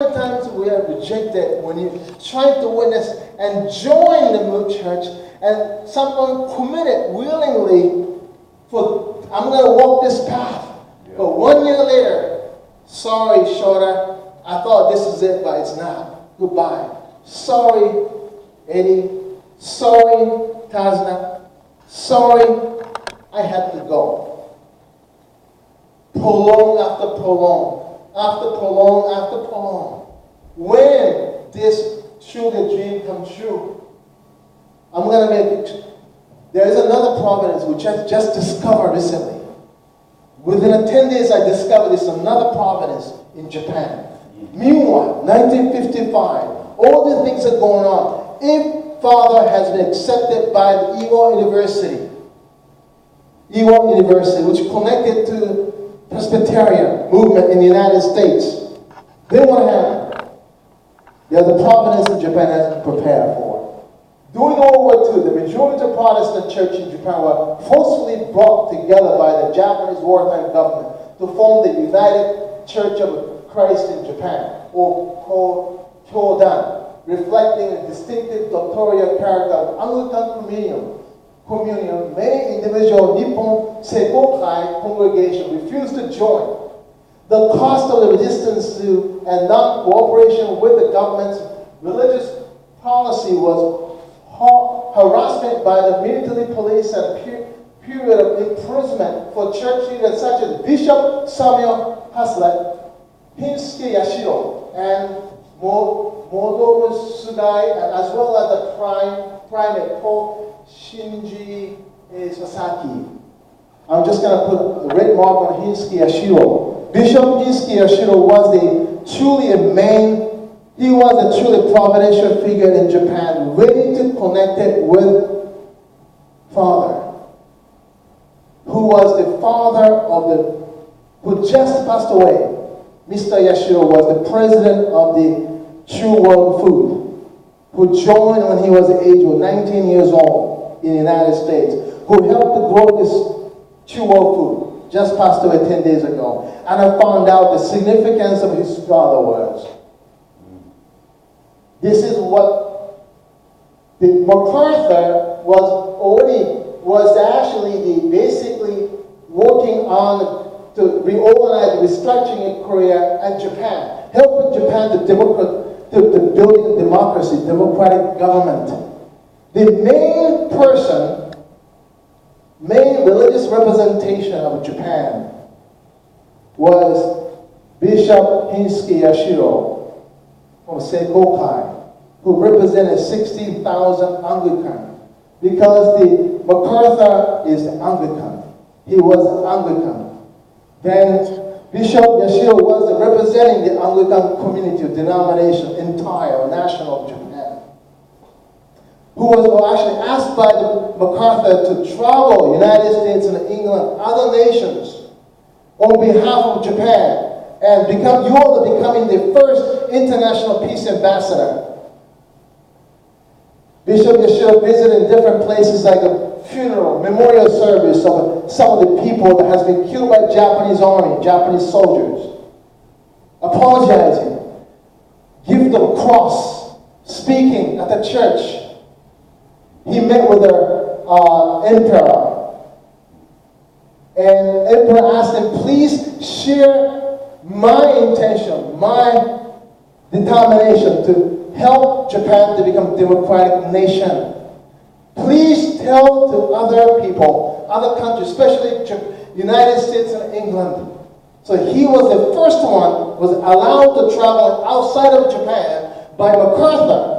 many times we are rejected when you try to witness and join the new church, and someone committed willingly for, I'm going to walk this path. Yeah. But 1 year later, sorry, Shorter, I thought this is it, but it's not. Goodbye. Sorry, Eddie. Sorry, Tazna. Sorry, I had to go. Prolong after prolong, after prolong after prolong. When this truly dream comes true, I'm going to make it. There is another providence which I just discovered recently. Within 10 days, I discovered there's another providence in Japan. Meanwhile, 1955, all these things are going on. If Father has been accepted by the Ewha University, which connected to the Presbyterian movement in the United States, then what happened? There's a providence that Japan hasn't prepared for. During World War II, the majority of Protestant church in Japan were forcefully brought together by the Japanese wartime government to form the United Church of Christ in Japan, or called Kyodan, reflecting a distinctive doctrinal character of Anglican communion. Many individual Nippon Seikokai congregation refused to join. The cost of the resistance to and non-cooperation with the government's religious policy was harassment by the military police and a period of imprisonment for church leaders such as Bishop Samuel Haslett, Hinsuke Yashiro, and Modomu Sugai, and as well as the primate Paul Shinji Sasaki. I'm just going to put a red mark on Hinsuke Yashiro. Bishop Hinsuke Yashiro was a truly providential figure in Japan, ready to connect it with Father, who was the father who just passed away. Mr. Yashiro was the president of the True World Food, who joined when he was the age of 19 years old in the United States, who helped to grow this True World Food, just passed away 10 days ago. And I found out the significance of his father was. This is what the MacArthur was actually basically working on to reorganize the restructuring in Korea and Japan, helping Japan to build democracy, democratic government. The main religious representation of Japan was Bishop Hinsuke Yashiro from Seikokai, who represented 16,000 Anglican, because the MacArthur is the Anglican. He was an Anglican. Then Bishop Yashiro was representing the Anglican community of denomination, entire national of Japan, who was actually asked by the MacArthur to travel United States and England, other nations, on behalf of Japan, and becoming the first international peace ambassador. Bishop Yashiro visited different places like a funeral, memorial service of some of the people that has been killed by Japanese army, Japanese soldiers. Apologizing, gift of cross, speaking at the church. He met with the emperor, and emperor asked him, please share my intention, my determination to help Japan to become a democratic nation. Please tell to other people, other countries, especially United States and England. So he was the first one was allowed to travel outside of Japan by MacArthur.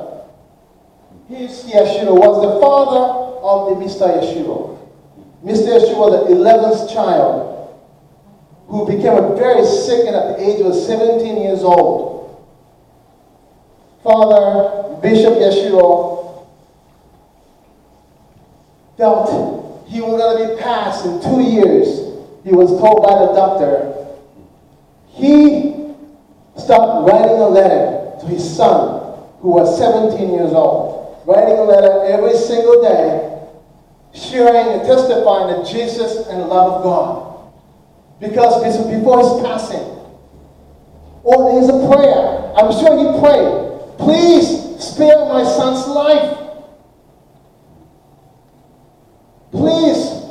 Hinsuke Yashiro was the father of the Mr. Yashiro. Mr. Yashiro was the 11th child who became very sick at the age of 17 years old. Father Bishop Yashiro felt he was going to be passed in 2 years. He was told by the doctor. He stopped writing a letter to his son, who was 17 years old, writing a letter every single day, sharing and testifying to Jesus and the love of God. Because before his passing, Or there's a prayer. I'm sure he prayed. Please spare my son's life. Please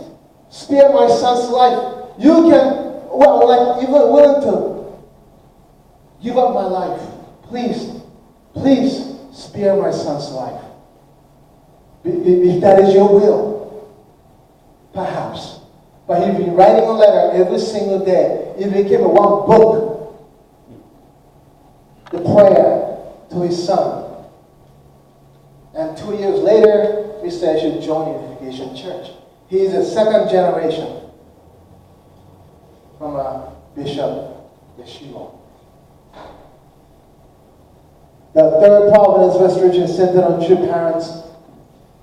spare my son's life. You can, well, like even willing to give up my life. Please spare my son's life. If that is your will, perhaps. But he'd be writing a letter every single day. It became a one book. The prayer to his son. And 2 years later, he said I should join the Unification Church. He is a second generation from a Bishop Yeshiva. The third Providence Restoration centered on true parents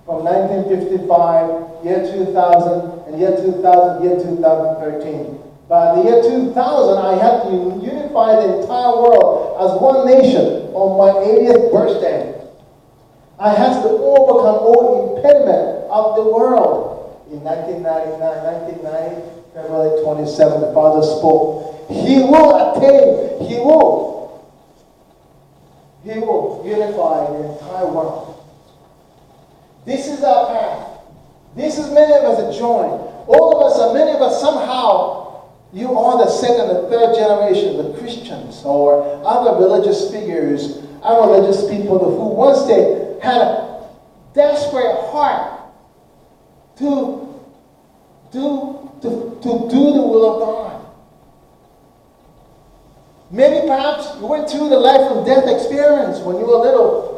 from 1955, year 2000, and year 2000, year 2013. By the year 2000, I had to unify the entire world as one nation on my 80th birthday. I had to overcome all impediment of the world. In 1990, February 27, the Father spoke. He will attain, He will unify the entire world. This is our path. This is many of us that join. All of us, many of us somehow, you are the second and third generation of the Christians or other religious figures, other religious people who once they had a desperate heart to do the will of God. Maybe perhaps you went through the life and death experience when you were little.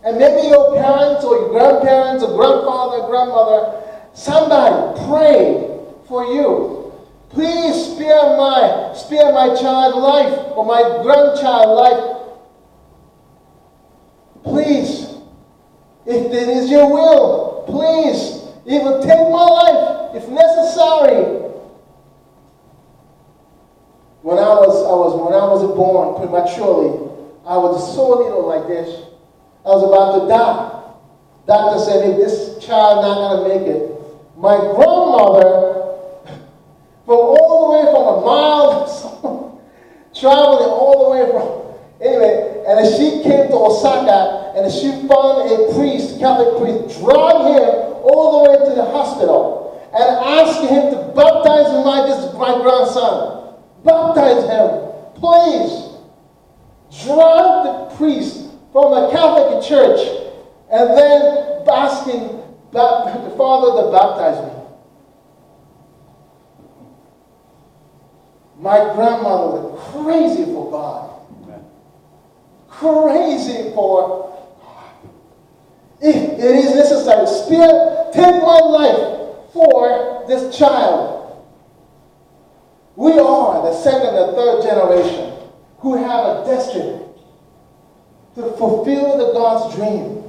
And maybe your parents or your grandparents or grandfather or grandmother, somebody prayed for you. Please spare my child's life or my grandchild's life. Please, if it is your will, please, even take my life if necessary. When I was born prematurely, I was so little like this. I was about to die. Doctor said, if this child not going to make it. My grandmother, from all the way from a mile, traveling all the way from, anyway, and she came to Osaka, and she found a priest, Catholic priest, dragged him all the way to the hospital, and asked him to baptize my grandson. Baptize him, please. Drag the priest from the Catholic Church, and then asking the Father to baptize me. My grandmother was crazy for God. Amen. Crazy for God. If it is necessary, Spirit, take my life for this child. We are the second and third generation who have a destiny to fulfill the God's dream.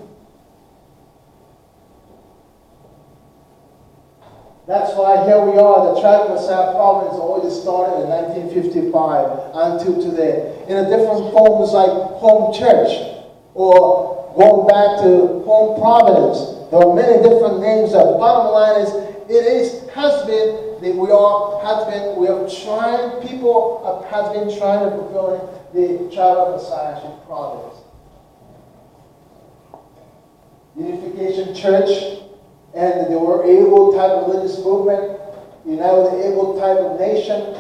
That's why here we are, the Tribe of South Province already started in 1955 until today. In a different forms like home church or going back to home providence. There are many different names. The bottom line is, people have been trying to fulfill the Tribe of Messiahship providence. Unification Church, and they were able type of religious movement, united with the able type of nation.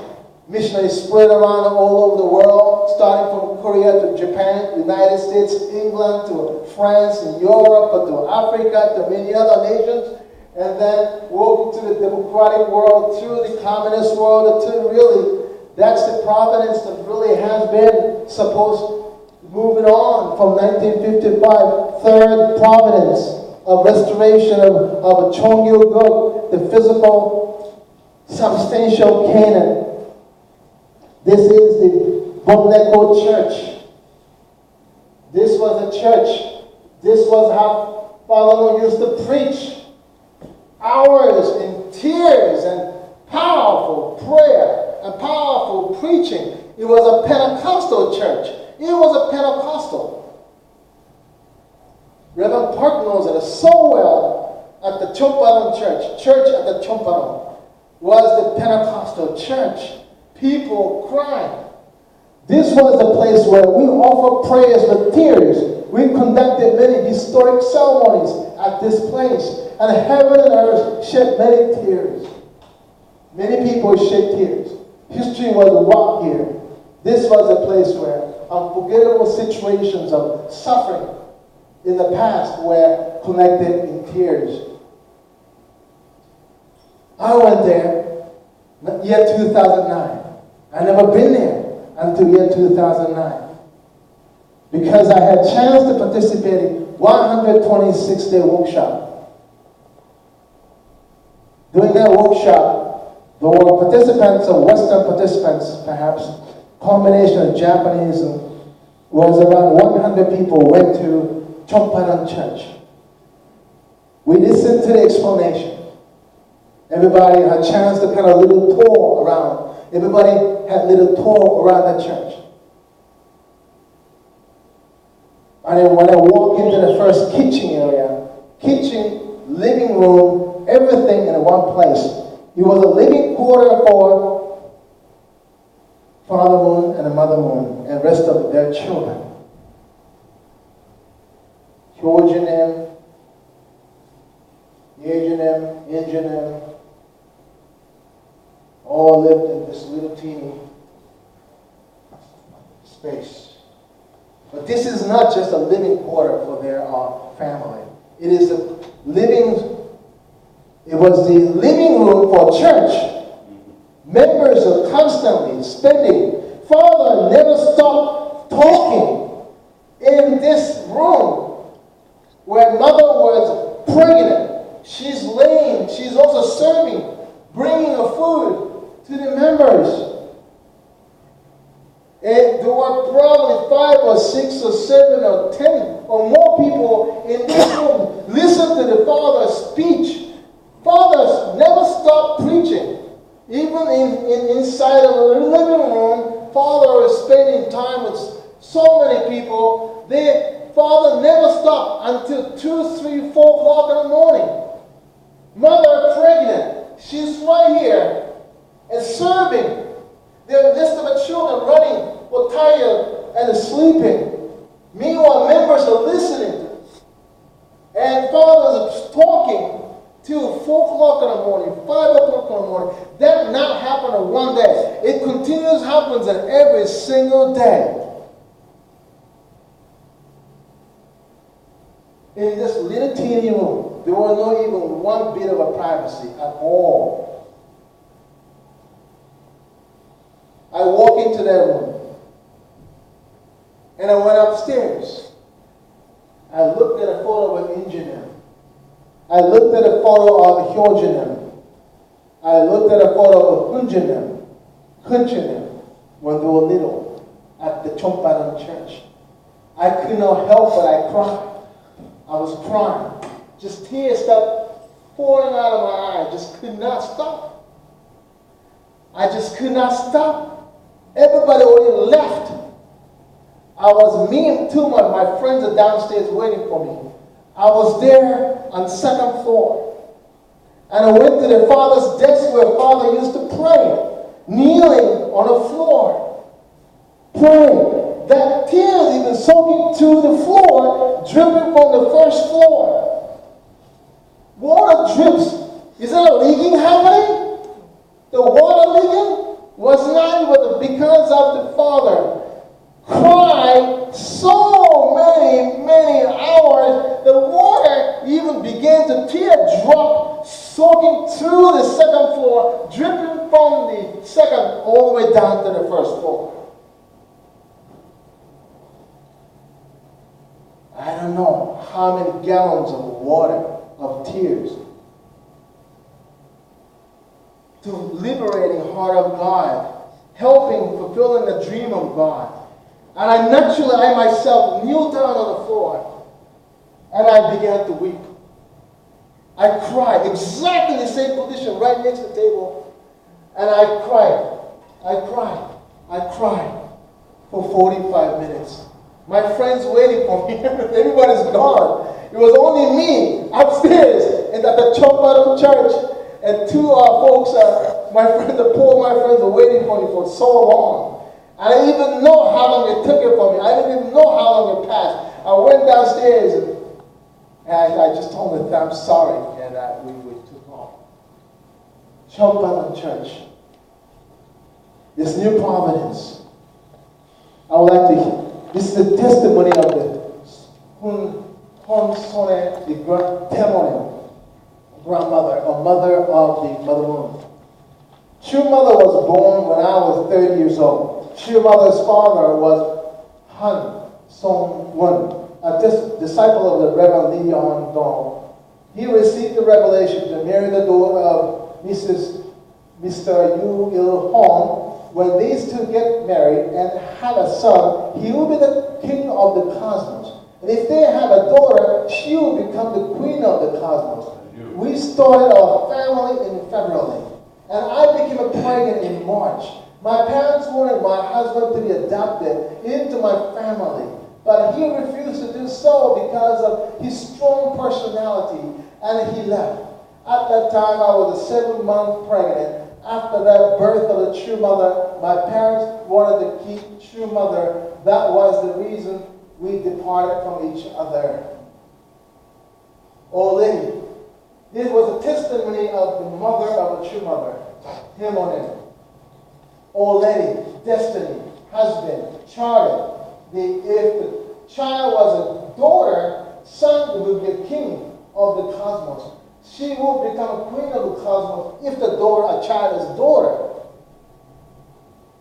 Missionaries spread around all over the world, starting from Korea to Japan, United States, England, to France and Europe, to Africa, to many other nations, and then walking to the democratic world, through the communist world, to really, that's the providence that really has been supposed. Moving on from 1955, third providence of restoration of a Cheonggyu-guk, the physical, substantial Canaan. This is the Bomneko Church. This was a church. This was how Father Lord used to preach. Hours in tears and powerful prayer and powerful preaching. It was a Pentecostal church. It was a Pentecostal. Reverend Park knows it so well at the Chomparon church at the Chomparon was the Pentecostal church. People crying. This was the place where we offer prayers with tears. We conducted many historic ceremonies at this place. And heaven and earth shed many tears. Many people shed tears. History was wrought here. This was a place where unforgettable situations of suffering in the past were collected in tears. I went there year 2009. I never been there until year 2009. Because I had a chance to participate in 126-day workshop. During that workshop, there were participants, or Western participants perhaps, combination of Japanese, and was around 100 people went to Chongparan Church. We listened to the explanation. Everybody had a chance to kind of little tour around. Everybody had a little tour around the church. And then when I walked into the first kitchen area, kitchen, living room, everything in one place. It was a living quarter for Father Moon and the Mother Moon and the rest of their children. Georgian, Indian, all lived in this little teeny space. But this is not just a living quarter for their family. It is a it was the living room for church. Members are constantly spending. Father never stopped talking in this room where mother was pregnant. She's laying, she's also serving, bringing the food to the members. And there were probably 5 or 6 or 7 or 10 or more people in this room listen to the Father's speech. Fathers never stopped preaching. Even inside of the living room, Father is spending time with so many people. Father never stopped until 2, 3, 4 o'clock in the morning. Mother pregnant, she's right here and serving. The list of the children running were tired and sleeping. Meanwhile, members are listening. And Father is talking till 4 o'clock in the morning, 5 o'clock in the morning. That not happen in one day. It continues happens in every single day. In this little teeny room, there was not even one bit of a privacy at all. I walked into that room, and I went upstairs. I looked at a photo of an engineer. I looked at a photo of a Hyojinim. I looked at a photo of Hunjinim, when they were little, at the Chongparan church. I could not help but I cried. I was crying. Just tears stopped pouring out of my eyes. Just could not stop. I just could not stop. Everybody already left. Me and 2 of my friends are downstairs waiting for me. I was there on the 2nd floor. And I went to the Father's desk where Father used to pray, kneeling on the floor, praying. That tears even soaking to the floor, dripping from the first floor. Water drips. Is there a leaking happening? The water leaking was not even because of the Father. Cried so many hours, the water even began to teardrop, soaking through the 2nd floor, dripping from the 2nd all the way down to the 1st floor. I don't know how many gallons of water, of tears, to liberating heart of God, helping, fulfilling the dream of God. And I myself kneeled down on the floor and I began to weep. I cried, exactly the same position right next to the table. And I cried for 45 minutes. My friends waiting for me. Everybody's gone. It was only me upstairs and at the Chongparan church. And 2 folks, my friends, the poor my friends were waiting for me for so long. I didn't even know how long it took it for me. I didn't even know how long it passed. I went downstairs and I just told him that I'm sorry, and we took off. Chopin Church. This new providence. I would like to, this is the testimony of the Hun Sone, the grandmother, or mother of the Mother Moon. True Mother was born when I was 30 years old. True Mother's father was Han Song-won, a disciple of the Reverend Lee Yon Dong. He received the revelation to marry the daughter of Mr. Yu Il Hong. When these two get married and have a son, he will be the king of the cosmos. And if they have a daughter, she will become the queen of the cosmos. We started our family in February, and I became pregnant in March. My parents wanted my husband to be adopted into my family, but he refused to do so because of his strong personality, and he left. At that time, I was 7 months pregnant. After that birth of the True Mother, my parents wanted to keep True Mother. That was the reason we departed from each other. Oh, lady, this was a testimony of the mother of the True Mother, him on it. Oh, lady, destiny, husband, child. If the child was a daughter, son would be a king of the cosmos. She will become a queen of the cosmos if the daughter, a child is daughter.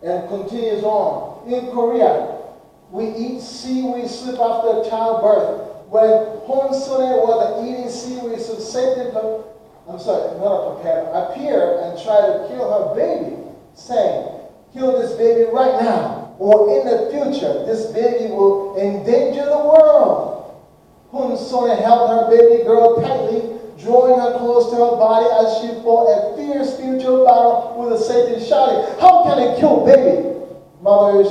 And continues on. In Korea, we eat seaweed soup after childbirth. When Honsune was eating seaweed soup, Satan, appeared and tried to kill her baby, saying, kill this baby right now, or in the future, this baby will endanger the world. Honsune held her baby girl tightly, drawing her close to her body as she fought a fierce spiritual battle with the Satan, shouting, how can I kill baby? Mother,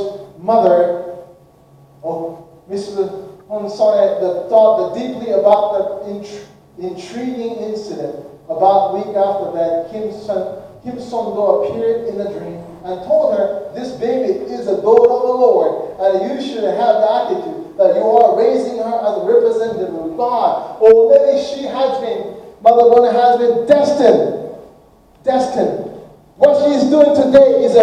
Mr. Honsone thought deeply about the intriguing incident. About a week after that, Kim Son-do appeared in a dream and told her, this baby is a daughter of the Lord, and you should have the attitude that you are raising her as a representative of God. Already she has been, Mother Bona has been destined. What she is doing today is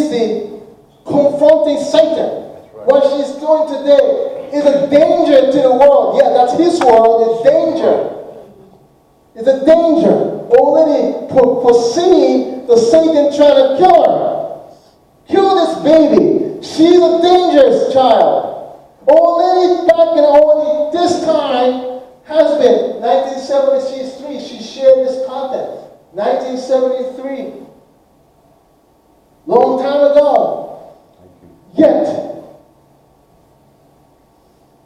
the confronting Satan. Right. What she is doing today is a danger to the world. Yeah, that's his world. It's danger. It's a danger. Already foreseeing the Satan trying to kill her. Kill this baby. She's a dangerous child. Already back in only this time has been 1973. She shared this content. 1973. Long time ago. Yet,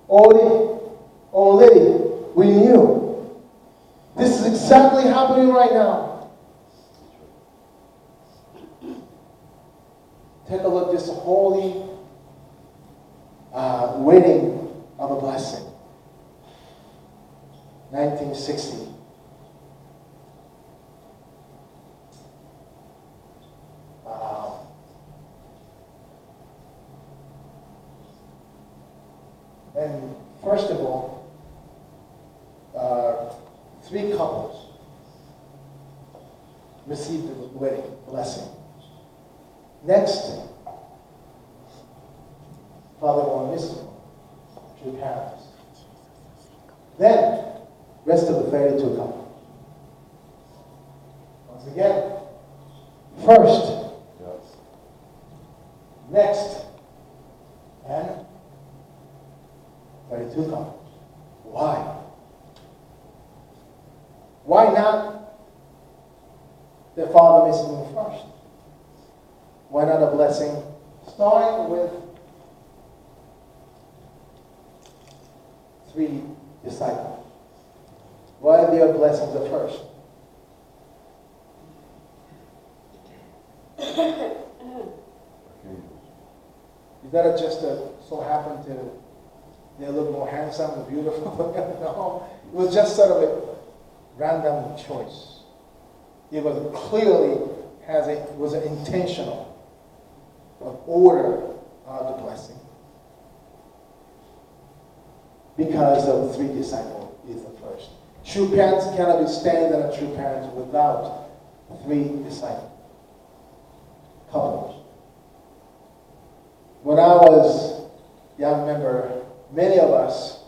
already we knew. This is exactly happening right now. Take a look at this holy wedding of a blessing. 1960. And first of all, 3 couples received the wedding blessing. Next, Father Bonissimo, 2 parents. Then, rest of the 32 couples. Once again, first, next, and 32 couples. Why? Why not the Father Missing first? Why not a blessing starting with 3 disciples? Why are their blessings at first? Is that just so happened to they look more handsome and beautiful? No, it was just sort of a random choice. It was clearly was intentional. of order of the blessing. Because of the 3 disciples is the first. True parents cannot withstand a true parents without 3 disciples. Couples. When I was a young member, many of us,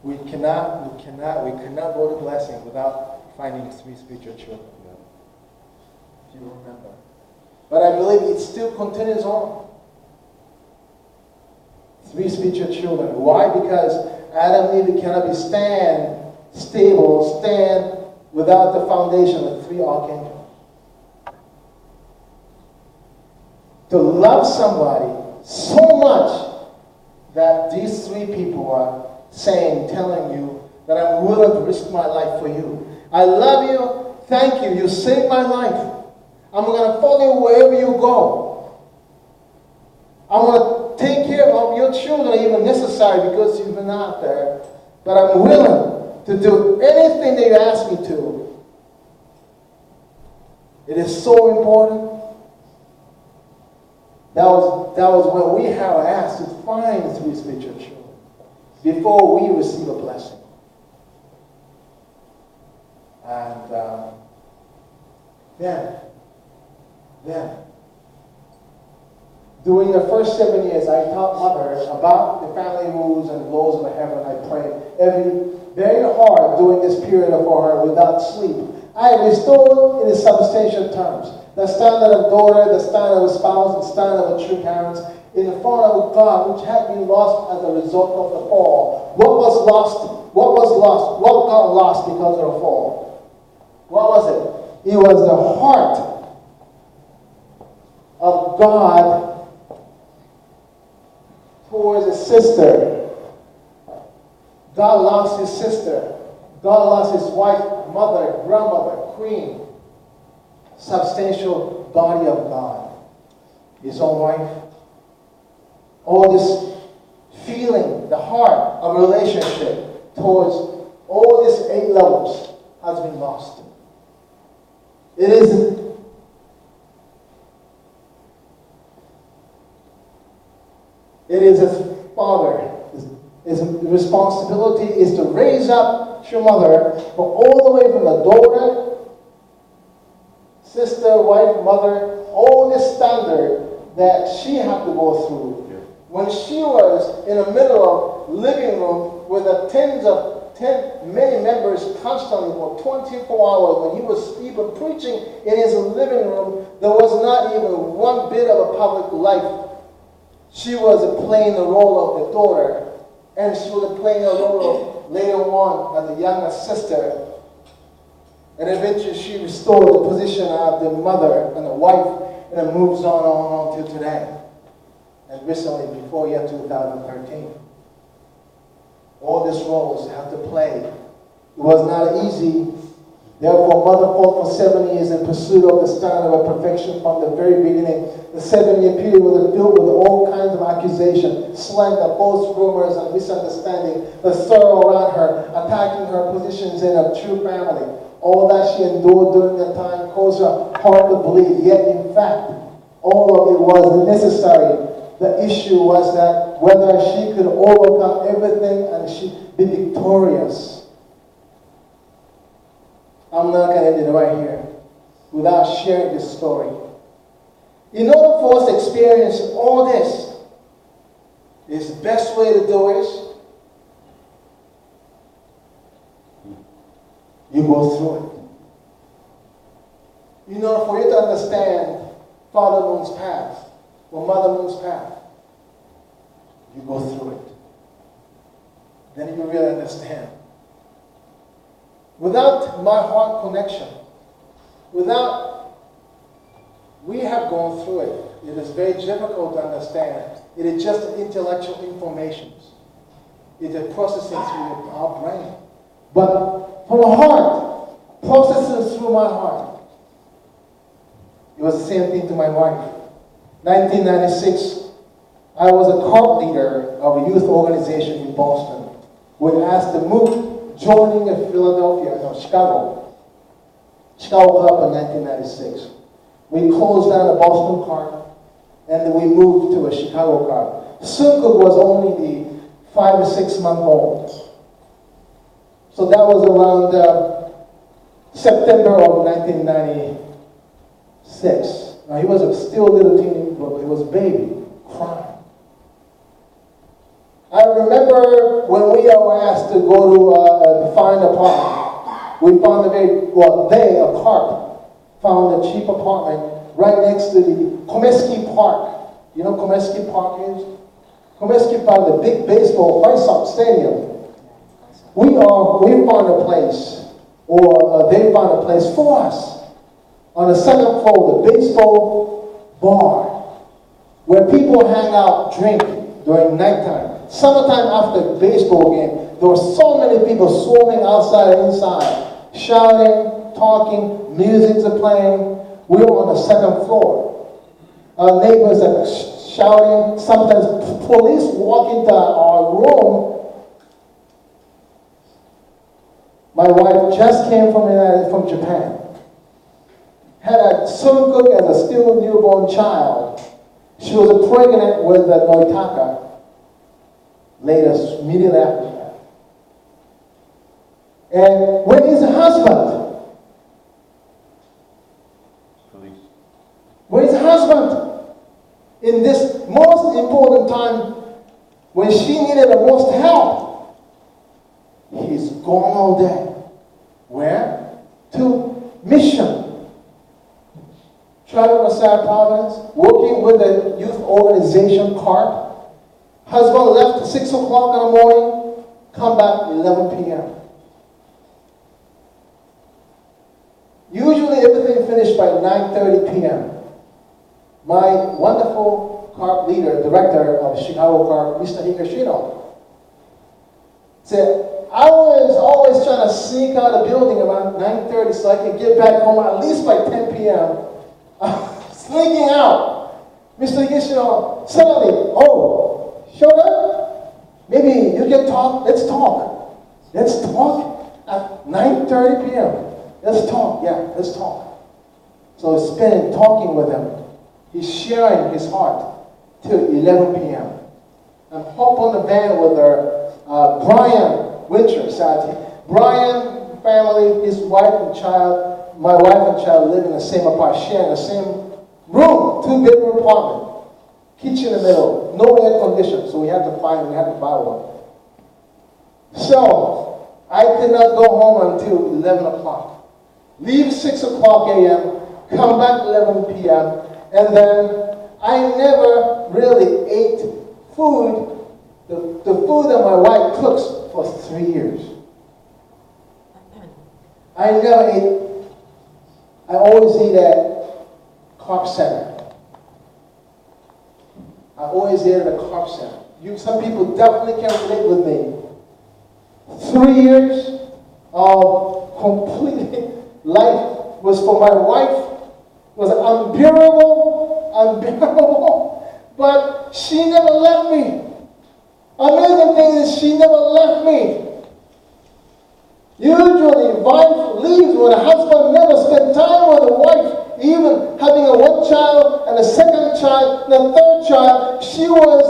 we cannot go to blessing without finding 3 spiritual children. If you remember. But I believe it still continues on. 3 spiritual children. Why? Because Adam and Eve cannot be stand without the foundation of 3 archangels. To love somebody so much that these 3 people are telling you that I'm willing to risk my life for you. I love you. Thank you. You saved my life. I'm going to follow you wherever you go. I'm going to take care of your children, even necessary, because you've been out there. But I'm willing to do anything that you ask me to. It is so important. That was when we have asked to find 3 spiritual children before we receive a blessing. And then, during the first 7 years, I taught Mother about the family rules and laws of heaven. I prayed very hard during this period for her without sleep. I restored in the substantial terms the standard of daughter, the standard of spouse, the standard of true parents, in the front of God, which had been lost as a result of the fall. What was lost? What got lost because of the fall? What was it? It was the heart of God towards his sister. God lost his sister. God lost his wife, mother, grandmother, queen, substantial body of God. His own wife. All this feeling, the heart of relationship towards all these 8 levels has been lost. It is his father. His responsibility is to raise up your mother, but all the way from the daughter, sister, wife, mother, all this standard that she had to go through. Yeah. When she was in the middle of living room with many members constantly for 24 hours, when he was even preaching in his living room, there was not even one bit of a public life. She was playing the role of the daughter, and she was playing a role of later on as the younger sister. And eventually she restored the position of the mother and the wife, and it moves on till today. And recently, before year 2013. All these roles have to play. It was not easy. Therefore, Mother fought for 7 years in pursuit of the standard of perfection from the very beginning. The 7-year period was filled with all kinds of accusation, slander, false rumors, and misunderstanding. The sorrow around her, attacking her positions in a true family. All that she endured during that time caused her heart to bleed. Yet, in fact, all of it was necessary. The issue was that whether she could overcome everything and she be victorious. I'm not going to end it right here without sharing this story. In order for us to experience all this, the best way to do it is you go through it. In order for you to understand Father Moon's path or Mother Moon's path, you go through it. Then you really understand. Without my heart connection, we have gone through it. It is very difficult to understand. It is just intellectual information. It is processing through our brain. But from the heart, processing through my heart. It was the same thing to my wife. 1996, I was a cult leader of a youth organization in Boston. We were asked to move, joining in Chicago. Chicago Club in 1996. We closed down a Boston car, and then we moved to a Chicago car. Sungkook was only the 5 or 6 month old. So that was around September of 1996. Now he was still a little teeny, but he was a baby, crying. I remember when we were asked to go to find an apartment. We found a CARP found a cheap apartment right next to the Comiskey Park. You know Comiskey Park is? Comiskey Park, the big baseball White Sox stadium. We found a place, or they found a place for us on the second floor, the baseball bar, where people hang out, drink during nighttime. Summertime after the baseball game, there were so many people swarming outside and inside, shouting, talking, music's playing. We were on the second floor. Our neighbors are shouting. Sometimes police walk into our room. My wife just came from Japan. Had a Sungkook as a still newborn child. She was pregnant with the Noitaka. Later, immediately after that. And where is the husband? Police. Where is the husband? In this most important time, when she needed the most help, he's gone all day. Where? To mission. Traveling outside Providence, working with the youth organization CARP. Husband left at 6 o'clock in the morning, come back 11 p.m. Usually everything finished by 9:30 p.m. My wonderful CARP leader, director of Chicago CARP, Mr. Higashino, said, I was always trying to sneak out of the building around 9:30 so I could get back home at least by 10 p.m. Sneaking out. Mr. Higashino suddenly, showed up. Maybe you can talk. Let's talk. Let's talk at 9:30 p.m. Let's talk. Yeah, let's talk. So I spent talking with him. He's sharing his heart till 11 p.m. I'm hop on the van with Brian Winter. Brian family, his wife and child, my wife and child live in the same apartment, sharing the same room, 2-bedroom apartment. Kitchen in the middle, no air conditioning, so we had to buy one. So, I could not go home until 11 o'clock. Leave 6 o'clock a.m., come back 11 p.m., and then I never really ate food, the food that my wife cooks for 3 years. I never ate, I always eat at CARP Center. I always ate at a CARP Center. Some people definitely can relate with me. 3 years of complete life was for my wife, was unbearable, but she never left me. Amazing thing is she never left me. Usually, wife leaves when a husband never spent time with the wife. Even having a one child and a second child and a third child, she was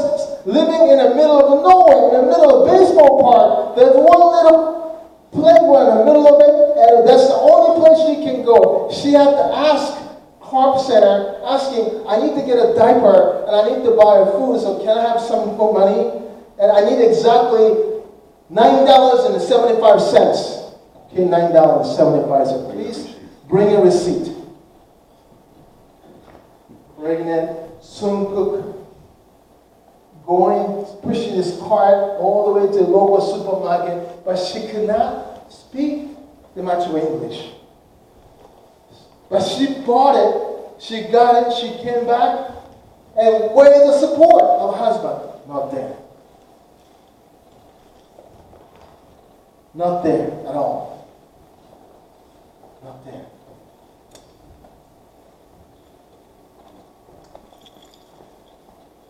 living in the middle of nowhere, in the middle of a baseball park. There's one little playground in the middle of it, and that's the only place she can go. She had to ask CARP Center, asking, I need to get a diaper, and I need to buy food, so can I have some more money? And I need exactly $9.75. Okay, $9.75. Please bring a receipt. Pregnant, Sungkook, pushing his cart all the way to the local supermarket, but she could not speak much English. But she bought it, she got it, she came back, and where's the support of husband? Not there. Not there at all. Not there.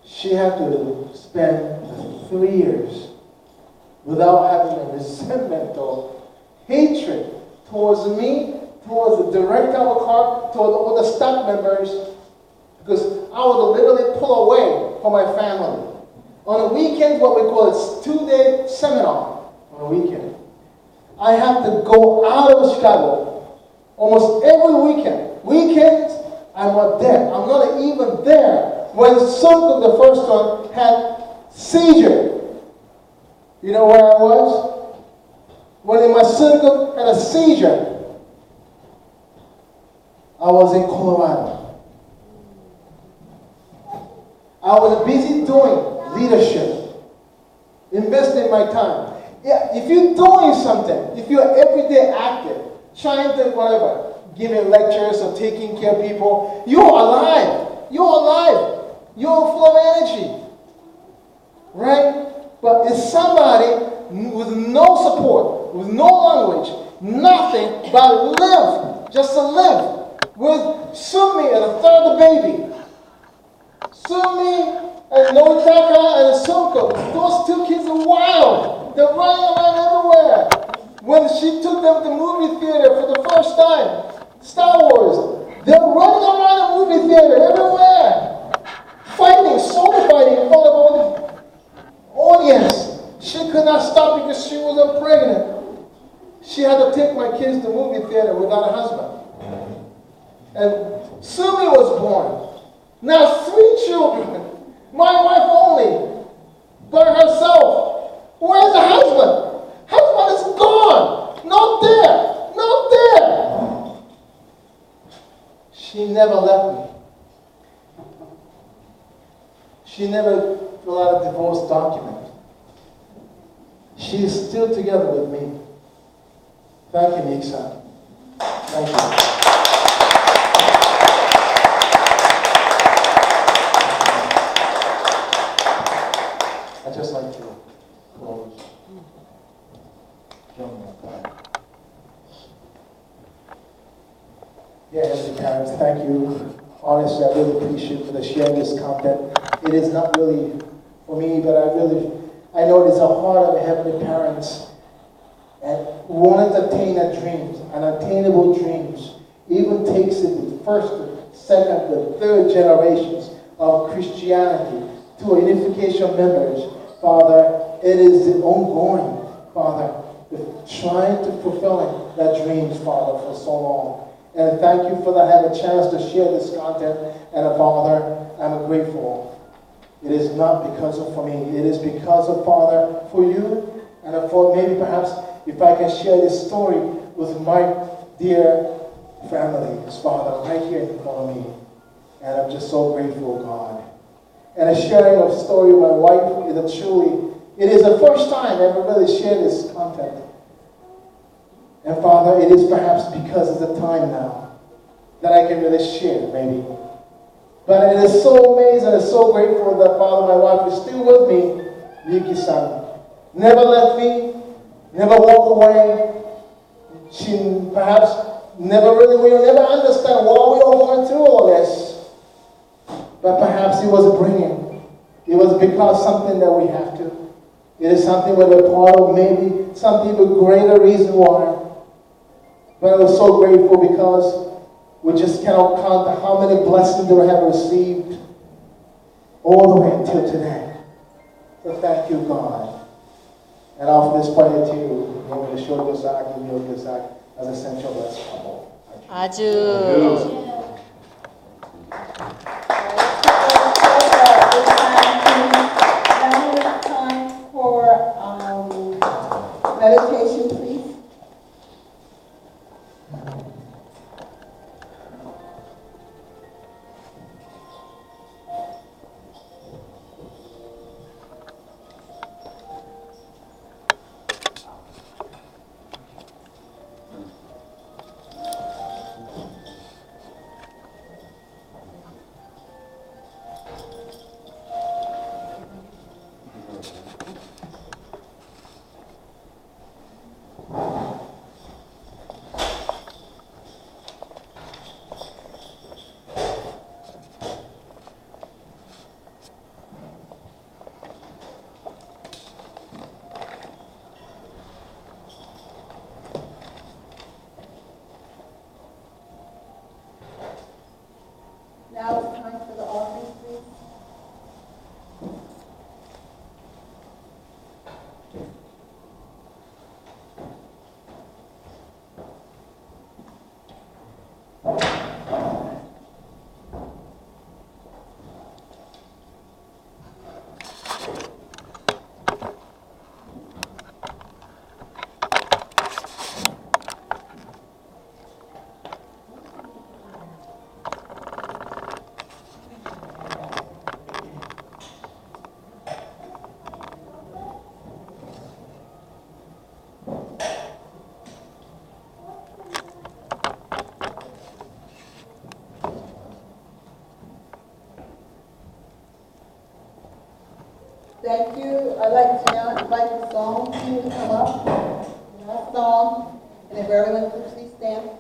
She had to spend 3 years without having a resentment or hatred towards me towards the director of a car, toward all the staff members, because I would literally pull away from my family. On the weekends, what we call a 2-day seminar on a weekend. I have to go out of Chicago almost every weekend. Weekends, I'm not there. I'm not even there. When Sunko, the first one, had seizure, you know where I was? When my Sunko had a seizure, I was in Colorado. I was busy doing leadership, investing my time. Yeah, if you're doing something, if you're everyday active, trying to whatever, giving lectures or taking care of people, you're alive. You're alive. You're full of energy. Right? But it's somebody with no support, with no language, nothing but live, just to live. With Sumi and a third baby. Sumi and Noritaka and Sonko, those two kids are wild. They're running around everywhere. When she took them to movie theater for the first time, Star Wars, they're running around the movie theater everywhere. Fighting, sword fighting in front of all the audience. She could not stop because she was pregnant. She had to take my kids to movie theater without a husband. And Sumi was born. Now 3 children. My wife only. By herself. Where's the husband? Husband is gone. Not there. Not there. She never left me. She never filled out a divorce document. She is still together with me. Thank you, Niksa. Thank you. I'd just like to close. Yeah, Heavenly Parents, thank you. Honestly, I really appreciate for the sharing this content. It is not really for me, but I know it is a heart of the Heavenly Parents and want to attain a dreams, unattainable dreams. Even takes it the first, the second, the third generations of Christianity to our unification members. Father, it is the ongoing, Father, trying to fulfill that dreams, Father, for so long. And thank you for that I have a chance to share this content. And Father, I'm grateful. It is not because of for me. It is because of, Father, for you and for maybe perhaps if I can share this story with my dear family, Father, right here in front of me. And I'm just so grateful, God. And a sharing of story with my wife is it is the first time I ever really shared this content. And Father, it is perhaps because of the time now that I can really share, maybe. But it is so amazing and so grateful that, Father, my wife is still with me, Yuki-san. Never left me, never walked away. She perhaps never really will never understand why we all went through all this. But perhaps it was bringing. It was because something that we have to. It is something we're part of, maybe some even greater reason why. But I was so grateful because we just cannot count how many blessings that we have received all the way until today. So thank you, God. And offer this prayer to you, in the short Gosaki and Yoga Gosaki, as a central blessed couple. 아주. Time for meditation, please. Thank you. I'd like to now invite the song team to come up. Last song, and if everyone could please stand.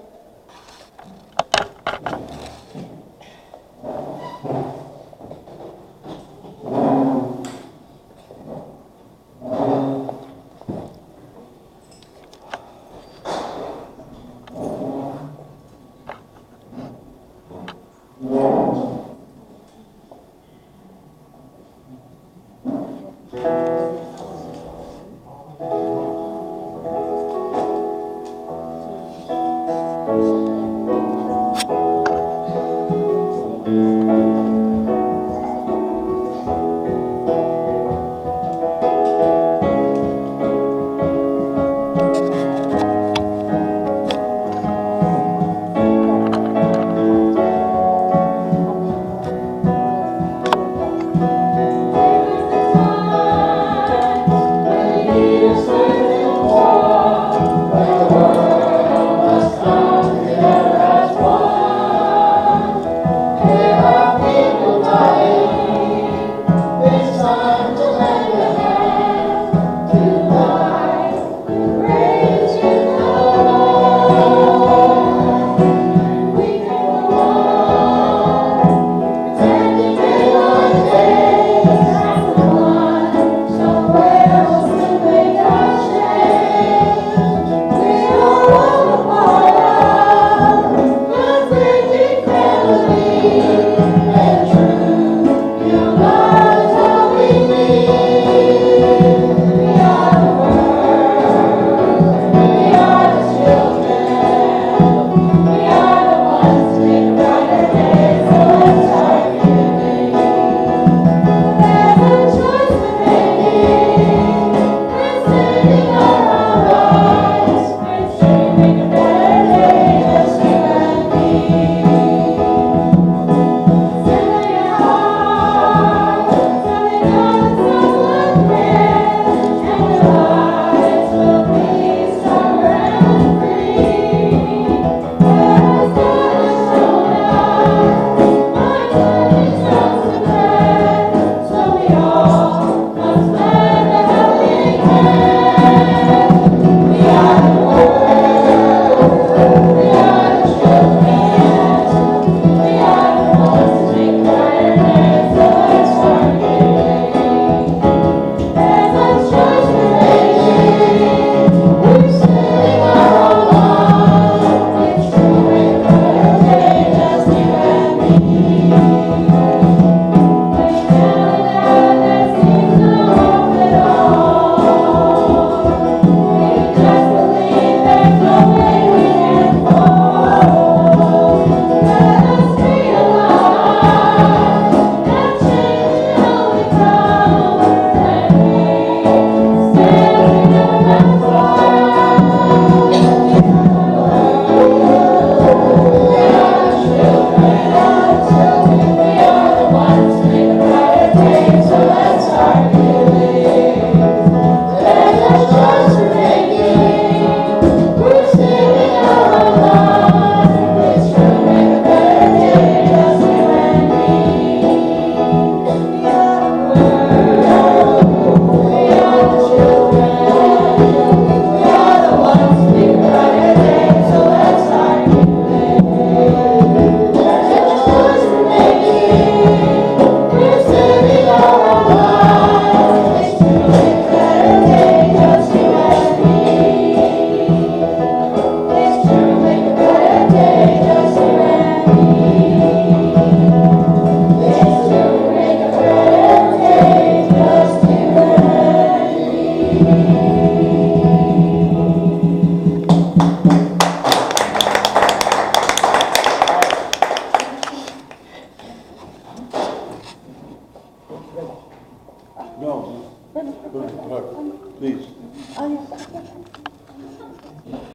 Please.